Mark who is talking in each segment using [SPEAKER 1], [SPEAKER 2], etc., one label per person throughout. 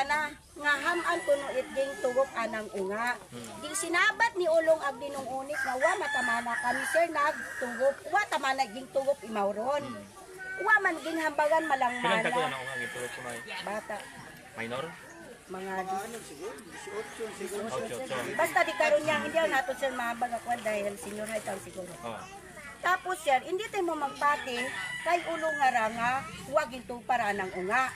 [SPEAKER 1] na nga haman kuno itging tugok anang unga. Di sinabat ni ulong ag dinong unik nga wa matamana kami sir nagtugok, wa tamana ging tugok imawron. Wa man ging hambagan malangmana.
[SPEAKER 2] Pilang taon na unga gitugok sa may
[SPEAKER 1] Bata.
[SPEAKER 2] minor?
[SPEAKER 1] Mga
[SPEAKER 2] 18.
[SPEAKER 1] basta di karon niya hindi nato sir mahambag ako dahil senior high town siguro. Tapos sir, hindi tayo mo magpati kay ulong nga nga huwag ginto para ng unga.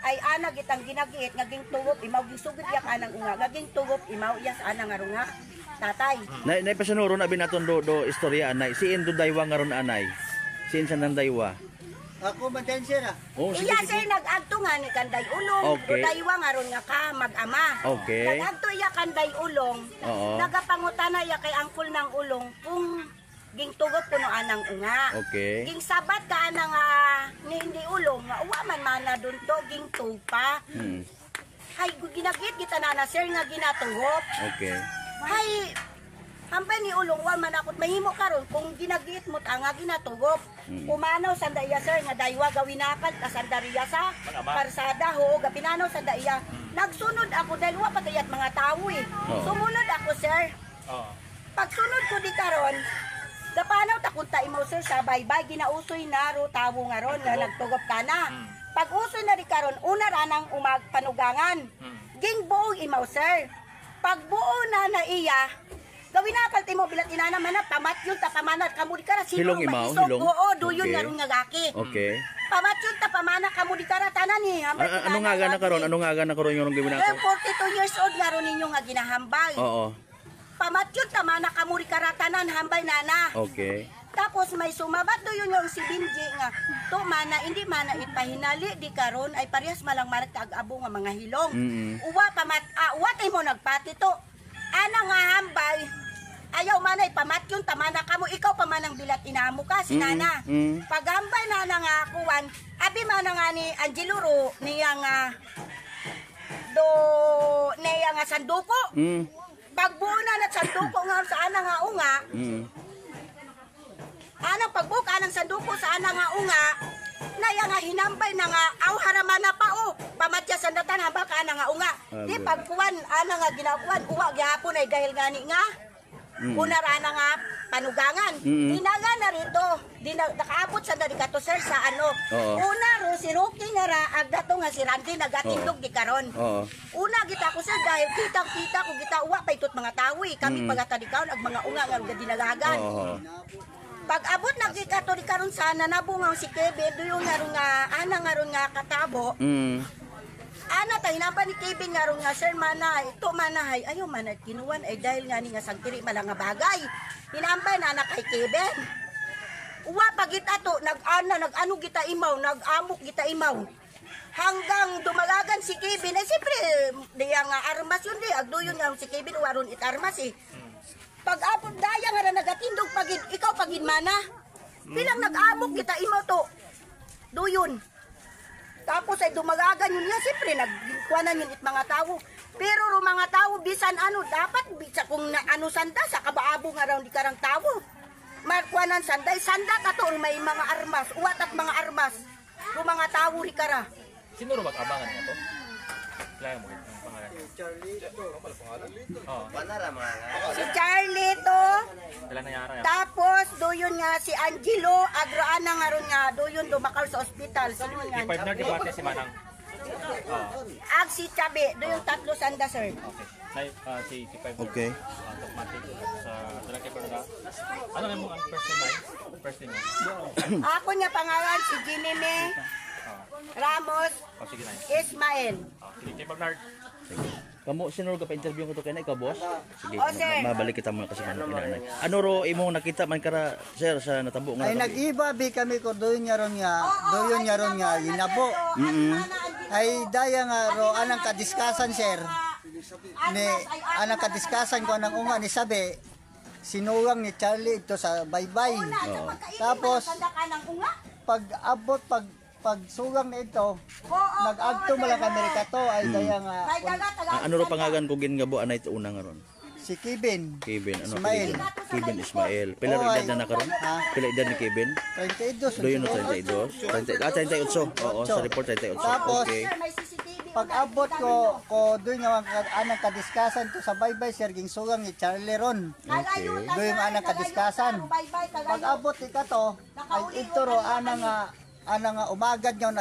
[SPEAKER 1] Ay ana gitang ginagiit nga ging tugop imaw gisugod yak anang unga, gaging tugop imaw iya sa anang nga tatay.
[SPEAKER 3] Nay pasanuro na binaton do istorya anay. Siin do daywa nga ron anay. Siin sa nang daywa.
[SPEAKER 4] Ako mantan sir ah.
[SPEAKER 3] Oh, sige,
[SPEAKER 1] Iya
[SPEAKER 3] sige.
[SPEAKER 1] sir nag-agto nga ni kanday ulong,
[SPEAKER 3] Okay.
[SPEAKER 1] daywa nga ron nga ka mag-ama.
[SPEAKER 3] Okay.
[SPEAKER 1] Nag-agto iya kanday ulong,
[SPEAKER 3] Oo.
[SPEAKER 1] nagapangutana iya kay angkol ng ulong kung ging tugop kuno anang unga.
[SPEAKER 3] Okay.
[SPEAKER 1] Ging sabat ka anang ni hindi ulong nga uwa man mana dun to ging tupa. Hay ginagit kita na sir nga ginatugop.
[SPEAKER 3] Okay.
[SPEAKER 1] Hay hampay ni ulong wa man akot mahimo karon kung ginagit mo ta nga ginatugop. Pumanaw sa daiya sir nga daywa gawinakan kasandariya sa karsada ho gapinanaw sa daiya. Nagsunod ako dahil wa patayat mga tawo eh. Sumunod ako sir. Pagsunod ko di karon gapanaw ta kunta imo sir sa baybay ginausoy na ro tawo nga ron nga nagtugop kana. Pag usoy na di karon una ra nang umag panugangan. Ging buong imaw sir. Pag buo na iya gawin na kalti mo bilat inana man na pamat yun ta pamanat kamo di kara sino
[SPEAKER 3] Hilong imaw,
[SPEAKER 1] maisog.
[SPEAKER 3] hilong?
[SPEAKER 1] Oo duyon
[SPEAKER 3] Okay.
[SPEAKER 1] nga ron nga gaki.
[SPEAKER 3] Okay.
[SPEAKER 1] Pamat yun ta pamana kamo di kara tanan ni.
[SPEAKER 3] Ano nga gana karon? Ano nga gana karon yung gawin ako?
[SPEAKER 1] 42 years old nga ron ninyo nga ginahambay.
[SPEAKER 3] Oo.
[SPEAKER 1] Pamat yun ta mana kamo di kara tanan hambay nana.
[SPEAKER 3] Okay.
[SPEAKER 1] Tapos may sumabat do yun yung si Binji nga to mana hindi mana ipahinali di karon ay parehas malang marat kag-abo nga mga hilong. Uwa pamat uwa tay mo nagpati to. Ana nga hambay ayaw man ay pamat yun tamana kamo ikaw pa manang bilat inamo ka sinana. Pagambay na nga kuwan abi man nga ni Angelo Ro niya nga niya nga sanduko. Pagbuo na na sanduko nga sa ana nga unga. Anang pagbuka ng sanduko sa ana nga unga, naya nga hinambay na nga aw haraman na pa o pamatya sandatan haba ka ana nga unga. Di pagkuwan ana nga ginakuan uwa gihapon ay dahil gani nga kunara na nga panugangan. Dinaga na rito, nakaabot sa dadikato sir sa ano. Una ro si Rocky nga ra agdato nga si Randy nagatindog di karon. Una kita ko sir dahil kita ko kita uwa pa itot mga tawi kami pagatadikaon ag mga unga nga dinagagan. Pag abot na gikato di karon sana nabungaw si Kevin do yung nga ana nga ron nga katabo. Ana tay hinapa ni Kevin nga ron nga sir mana ito manahay ayo man kinuwan ay dahil nga ni nga sagtiri mala nga bagay. Hinambay na na kay Kevin. Uwa pagit ato nag-ano kita imaw, nag-amok kita imaw. Hanggang dumalagan si Kevin ay siyempre diya nga armas yun di agduyon nga si Kevin waron it armas eh. Pag apod daya nga na nagatindog pagin ikaw pagin mana. Bilang nag-amok kita imaw to. Duyon. Tapos ay dumagagan yun niya, siyempre nagkuhanan yun it mga tao. Pero ro mga tao, bisan ano, dapat bisa kung na, ano sanda, sa kabaabo nga raw di karang tao. Magkuhanan sanday, sanda ka to, may mga armas, uwat at mga armas. Ro mga tao ri kara.
[SPEAKER 2] Sino ro mag-abangan nga to? Kaya mo ang pangalan.
[SPEAKER 1] Si Charlie to.
[SPEAKER 2] Dala na yara.
[SPEAKER 1] Tapos doyon nga si Angelo, agraan na nga ron nga doyon dumakal sa ospital. Sino nga?
[SPEAKER 2] Ipive na debate si Manang.
[SPEAKER 1] Ag si Chabe, doyon tatlo sanda sir.
[SPEAKER 2] Okay. Si Ipive.
[SPEAKER 3] Okay.
[SPEAKER 2] Automatic sa dala kay Perda. Ano nga mo ang first name?
[SPEAKER 1] Ako niya pangalan si Jinime Ramos
[SPEAKER 2] Sige na.
[SPEAKER 1] Ismael.
[SPEAKER 2] Sige kay Bernard.
[SPEAKER 3] Kamu sinuro ka pa interview ko to kay na ikaw boss? Sige,
[SPEAKER 1] sir.
[SPEAKER 3] mabalik kita muna kasi ano inanay. Ano ro imong nakita man kara sir sa natabo nga?
[SPEAKER 4] Ay nag-iba bi kami ko doon nga ron nga ginabo. Ay daya nga ro anang kadiskasan sir. Ni anang kadiskasan ko anang unga ni sabi sinuwang ni Charlie ito sa baybay. Tapos pag abot pag sugang na ito, nag-agto mo lang Amerika to ay daya nga
[SPEAKER 3] Ano ro pangagan ko gingabo anay to una nga ron?
[SPEAKER 4] si Kevin.
[SPEAKER 3] Kevin ano?
[SPEAKER 4] Ismael.
[SPEAKER 3] Kevin Ismael. Pila ro edad na nakaron? Pila edad ni Kevin?
[SPEAKER 4] 32.
[SPEAKER 3] Do you know 32? 38. Oo, sa report 38.
[SPEAKER 4] Tapos,
[SPEAKER 3] Okay.
[SPEAKER 1] May CCTV
[SPEAKER 4] Pag-abot ko doon nga anang kadiskasan to sa baybay sir ging sugang ni Charlie Ron. Doon yung anang kadiskasan. Pag-abot ka to ay ito ro anang umagad nga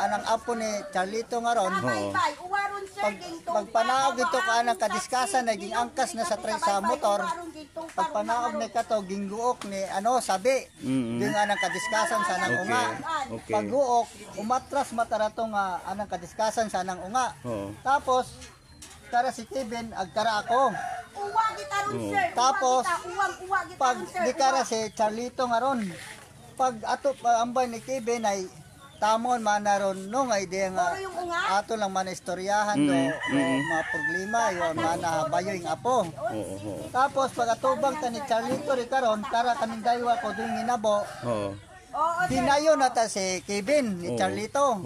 [SPEAKER 4] anang apo ni Charlito nga ron. Pagpanaog ito ka anang kadiskasan ay ging angkas na sa motor. Pagpanaog ni kato ging guok ni sabi. Doon anang kadiskasan sa nang unga. Pag-guok umatras matarato nga anang kadiskasan sa nang unga. Tapos tara si Kevin agtara ako. Tapos pag di kara si Charlito nga ron. Pag ato ambay ni Kevin ay tamon manaron no nga ide nga ato lang man istoryahan do mga problema yon mana bayo ing apo. Tapos pag atubang ta ni Charlito ri karon tara kaning daywa ko dun ginabo. Dinayo na ta si Kevin ni Charlito.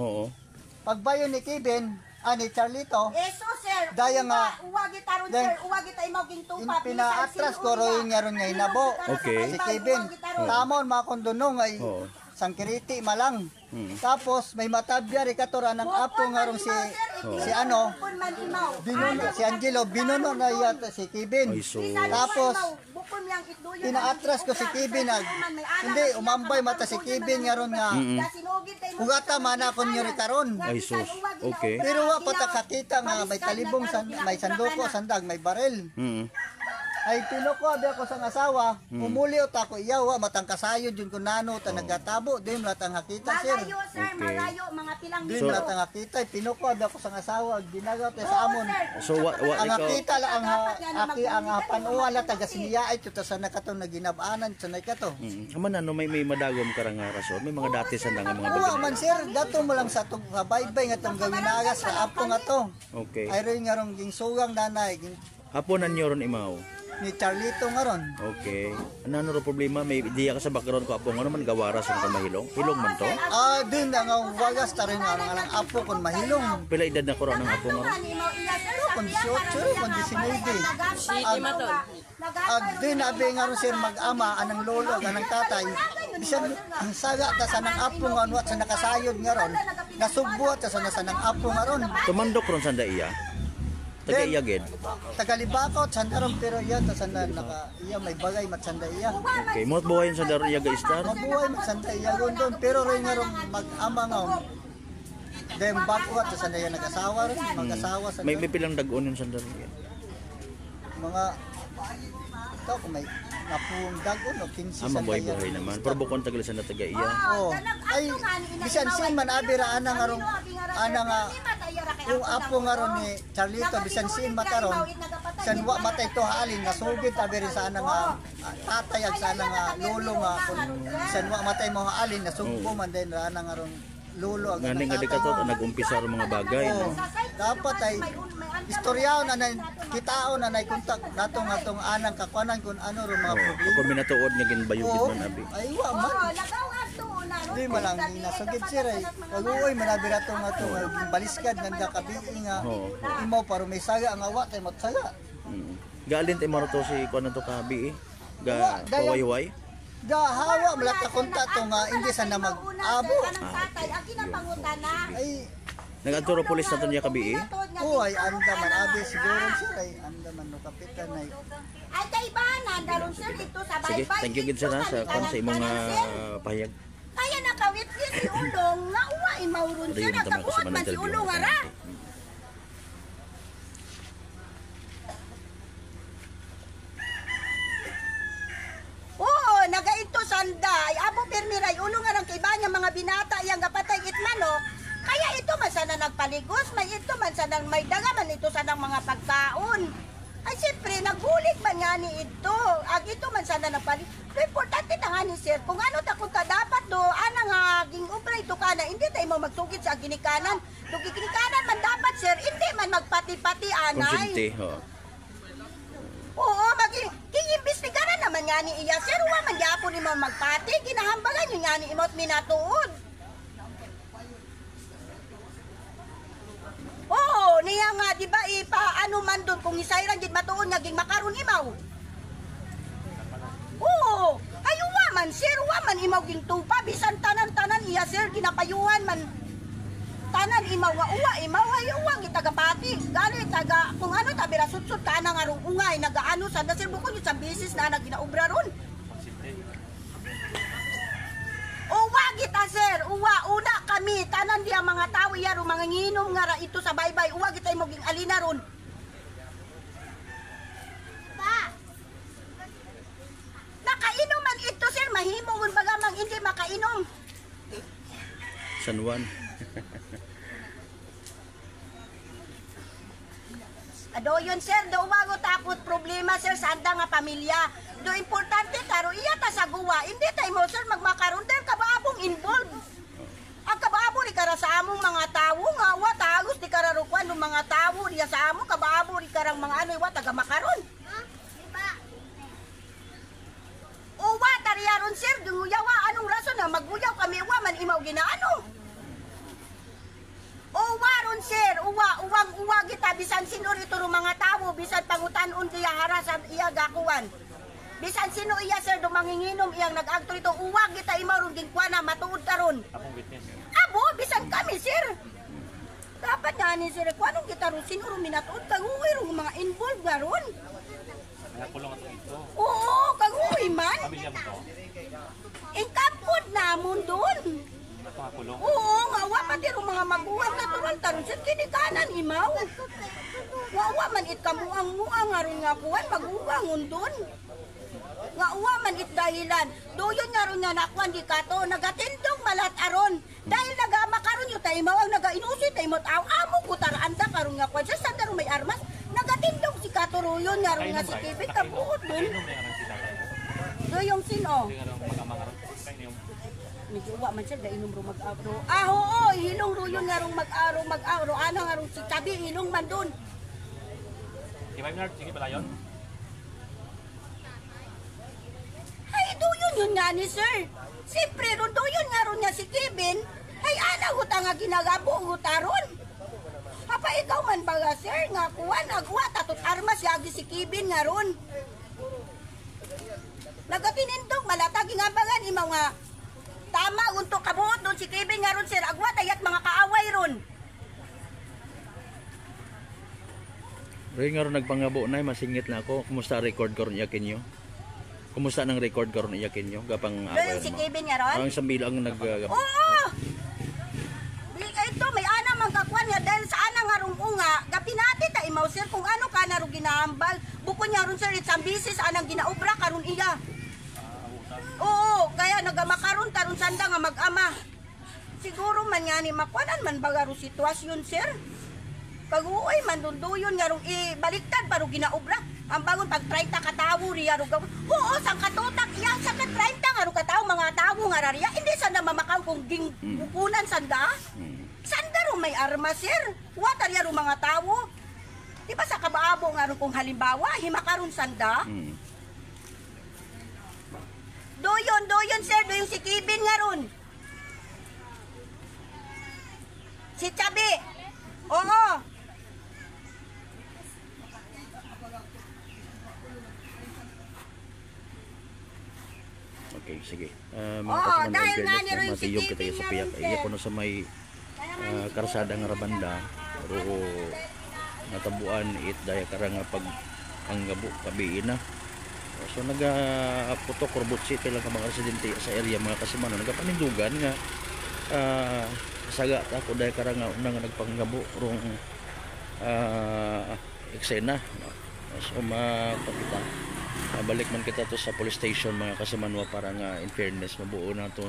[SPEAKER 4] Pagbayo ni Kevin ni Charlito. Daya nga uwagi ta imaw ging tupa. Pinaatras ko ro yung nga hinabo. Si Kevin. Tamon makondunong ay sangkiriti malang. Tapos may matabya ri katora ng apo nga rong si si Angelo binuno na yata si Kevin. Tapos pinaatras ko si Kevin hindi umambay mata si Kevin nga ron nga ugata mana kon nyori karon.
[SPEAKER 3] Ay sus. Okay.
[SPEAKER 4] Pero wa pa ta kakita nga may talibong may sanduko sandag may barel. Ay pinuko abi ako sa asawa, umuli ot ako iyawa matang kasayod jud kun nano ta nagatabo din latang hakita sir.
[SPEAKER 1] Malayo sir, malayo mga pilang
[SPEAKER 4] Din latang hakita pinuko abi ako sa asawa ginagaw ta sa amon.
[SPEAKER 3] So what
[SPEAKER 4] Ang
[SPEAKER 3] ikaw
[SPEAKER 4] hakita la ang panuwa la taga siniyaay ito sa nakatong naginabanan sa nakato.
[SPEAKER 3] Aman may madagom karang nga rason. May mga dati sa nga mga
[SPEAKER 4] Wa
[SPEAKER 3] bagay.
[SPEAKER 4] man sir, dato mo lang sa tong baybay nga tong gawin agas sa apo nga to.
[SPEAKER 3] Okay.
[SPEAKER 4] Ay rin nga rong ging sugang nanay
[SPEAKER 3] Haponan niyo ron imaw.
[SPEAKER 4] ni Charlito nga ron.
[SPEAKER 3] Okay. Ano ro problema? May diya ka sa background ko apo nga naman gawaras ang mahilong. Hilong man to.
[SPEAKER 4] Din na nga wagas ta rin nga ang apo kon mahilong.
[SPEAKER 3] Pila edad na ko ron ang apo nga ron?
[SPEAKER 4] Kon 18, kon 19. Din abi nga ron sir mag-ama anang lolo anang tatay. Bisan ang saga ta sa nang apo nga wat sa nakasayod nga ron. Nasugbuat ta sa nang apo nga ron.
[SPEAKER 3] Tumandok ron sa iya. Taga iya gid.
[SPEAKER 4] Tagalibakaw sandaron pero iya ta sanda naka iya may bagay mat sanda iya.
[SPEAKER 3] Okay, mo buhayin sa daro iya guys star.
[SPEAKER 4] Mabuhay mat sanda iya doon pero rin nga ron mag-ama nga. Dem bago ta sanda iya nag-asawa rin mag-asawa sa
[SPEAKER 3] May pilang dag-on yun sa daro iya.
[SPEAKER 4] mga ito kung may napuong dagon o 15 sanda
[SPEAKER 3] Mabuhay naman. Pero bukon tagal sa taga iya.
[SPEAKER 4] Ay bisan sin man abira ana nga ron ana nga yung apo nga ron ni Charlito bisan sin mataron san wa matay to halin nasugid abiri sa ana nga tatay ag sa ana nga lolo nga kun san wa matay mo halin nasugbo man din ra ana nga ron lolo ag
[SPEAKER 3] Ngani nga dikato nag-umpisa ro mga bagay no.
[SPEAKER 4] dapat ay istoryaon na kitaon na kontak natong anang kakwanan kun ano ro mga problema
[SPEAKER 3] Ako minatuod nga ginbayugid man abi.
[SPEAKER 4] ay wa man di malang nasugid sir ay pag-uoy manabira to nga to baliskad nanda kabiing nga imo para may saga ang awa tay matsaga.
[SPEAKER 3] Galin tay maroto si kuan to kabi ga pawayway.
[SPEAKER 4] Hawa malata kunta to nga hindi sana mag-abo. Ay
[SPEAKER 3] Nagadturo pulis nato niya kabi.
[SPEAKER 4] ay anda man abi siguro sir ay anda man no kapitan ay.
[SPEAKER 1] Ay kaibanan daron sir ito sa
[SPEAKER 3] Sige,
[SPEAKER 1] baybay.
[SPEAKER 3] thank you gid sa sa imong pahayag.
[SPEAKER 1] Kaya nakawit si Ulong nga uwain mauron sir
[SPEAKER 3] Ayun, tama ko sa
[SPEAKER 1] nagkabuot man si
[SPEAKER 3] interview.
[SPEAKER 1] Ulong ara. Oo, nagaito sanday. Abo permiray Ulong nga kay banya mga binata yang gapatay itmanok. Kaya ito man sana nagpaligos, may ito man sana may daga man ito sana mga pagkaon. Ay siyempre, nagbulig man nga ni ito. Ag ito man sana nagpaligos. Pero importante na nga ni sir, kung ano takot ka dapat do, anang ging ubray to ka na, hindi tayo mo magsugit sa ginikanan. Kung ginikanan man dapat sir, hindi man magpati-pati anay.
[SPEAKER 3] Konsente, ho.
[SPEAKER 1] Oo, imbestigaran naman nga ni iya. Sir, huwag man yapon ni mo magpati. Ginahambagan yun nga ni imot minatuod. Oo, niya nga, di ba, ano man doon, kung isayran, gid matuon nga, ging makaroon imaw. Oo, ay uwa man, sir, uwa man imaw ging tupa, bisan tanan-tanan iya, sir, ginapayuhan man. tanan imaw nga uwa, imaw ay uwa gitagapati. Gali taga kung ano tabi ra sutsut ka na nga rong ungay nagaano sa dasir bukod sa bisis na naginaobra ron. Uwa kita sir, uwa una kami tanan diya mga tao yaro mga nginom nga ra ito sa baybay uwa kita mo ging alina ron. Nakainom man ito sir, mahimo kun baga mang hindi makainom.
[SPEAKER 3] San Juan.
[SPEAKER 1] Ado yun sir, do bago tapos problema sir sa anda nga pamilya. Do importante karo iya ta sa guwa, hindi tay mo sir magmakaron dahil kabaabong involved. Ang kabaabo ni kara sa among mga tawo nga wa tagos di kara rukwan ng mga tawo diya sa amo kabaabo ni karang mga ano wa taga makaron. Uwa tariyaron sir, dunguyawa anong rason na maguyaw kami uwa man imaw ginaano. Uwa ron sir, uwang kita bisan sino rito ng mga tao, bisan pangutan-on diya harasan iya gakuan. Bisan sino iya sir dumanginginom iyang nag-agto rito, uwag kita imaw ron ginkwana matuod karon.
[SPEAKER 2] Akong witness.
[SPEAKER 1] Abo, bisan kami sir. Dapat nga ni sir, kwanong kita ron sino ron minatuod, kaguwi ron mga involved nga ron.
[SPEAKER 2] Nakakulong ato ito.
[SPEAKER 1] Oo, kaguwi man.
[SPEAKER 2] Pamilya mo to.
[SPEAKER 1] Ingkapod namon doon.
[SPEAKER 2] Nakakulong.
[SPEAKER 1] Oo, nga wa pati ron mga maguwang natural taron sir kinikanan imaw. Wa man it kamuang-muang nga ron nga kuwan maguwangon doon. Nga uwa man it dahilan. Doyon nga ron nga nakuan di kato nagatindog malat aron. Dahil nagamakaron yung tayo mawang nagainusi tayo mo't amo kutaraan da karon nga kuwan siya sa may armas. Nagatindog si kato royon nga ron nga si Kevin kabuot doon.
[SPEAKER 2] Kainom na yan sila.
[SPEAKER 1] Doyong sino?
[SPEAKER 2] Hindi nga rin mag-amangaron. Kainom.
[SPEAKER 1] Niguwa man siya, gainom ro mag-aro. Oo, hilong ro yun nga rong mag-aro. Ano nga rong si Tabi, hilong man dun.
[SPEAKER 2] Si 5 minutes, sige pala yun.
[SPEAKER 1] Ay, doon yun nga ni sir. Siyempre, ron doon nga ron nga si Kevin. Ay, ana, huta nga ginagabo, huta ron. Papa, ikaw man baga sir, nga kuwan, nagwa, tatot armas, yagi si Kevin nga ron. Nagatinindog, malatagi nga bagan, imaw nga. Tama, untuk kabuot doon si Kevin nga ron sir, agwa, tayat mga kaaway ron.
[SPEAKER 3] Rin nga ron nagpangabo na, masingit na ako. Kumusta record ko ron iyakin nyo? Kumusta nang record ko ron iyakin nyo? Gapang
[SPEAKER 1] Doon si Kevin nga ron?
[SPEAKER 3] ang sambil ang
[SPEAKER 1] Oo! Ito, may ana mang kakwan nga dahil sa ana nga rong unga, gapinati ta imaw sir kung ano ka na ro ginahambal. Buko niya ron sir, it's ambisis anang ginaobra karon iya. Oo, kaya nagamakaron taron sanda nga mag-ama. Siguro man nga ni makwanan man baga ro sitwasyon sir. Pag-uoy man dunduyon nga rong ibaliktad pa ro ginaobra. Ang bagon pag 30 katawo riya ro gawon. Oo, sang katutak iya sa 30 nga ro katawo mga tawo nga rariya. Hindi sanda mamakaw kung gingkukunan sanda. Sanda ro may arma sir. Watar ya ro mga tawo. Di ba sa kabaabo nga ro kung halimbawa himakaron sanda? Doyon sir, doyon si Kevin nga ron. Si Chabi. Oo.
[SPEAKER 3] Okay, sige.
[SPEAKER 1] Dahil nga ni ron si
[SPEAKER 3] matiyog kita
[SPEAKER 1] Kevin
[SPEAKER 3] sa
[SPEAKER 1] nga
[SPEAKER 3] piyak.
[SPEAKER 1] ron,
[SPEAKER 3] Iya
[SPEAKER 1] sir.
[SPEAKER 3] ko na sa may karsada nga rabanda. Pero natabuan it daya karang pag ang gabo kabiin na. So nagaputok Corbut City lang ka mga residente sa area mga kasimano nagapanindugan nga saga ako dahil karang una nga nagpanggabo rong eksena. So mapakita balik man kita to sa police station mga kasimanwa para nga in fairness mabuo na to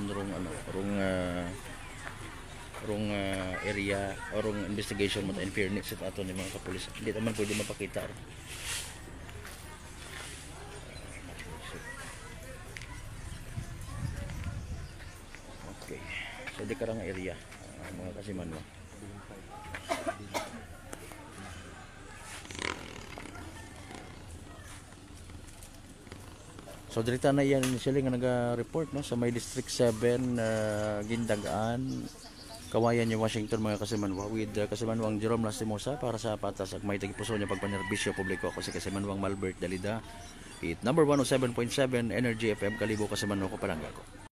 [SPEAKER 3] rong area o rong investigation mo in fairness sa ato ni mga kapulis. Hindi naman pwede mapakita. Okay. So di karang area mga kasimanwa. So dirita na yan initially nga naga-report no sa may District 7 Gindagaan Kawayan yung Washington mga kasimanwa with kasimanwang Jerome Lastimosa para sa patas at may tagipuso niya pagpanerbisyo publiko ako si kasimanwang Malbert Dalida. It number 107.7 Energy FM Kalibo Kasimanwa ko Palangga ko.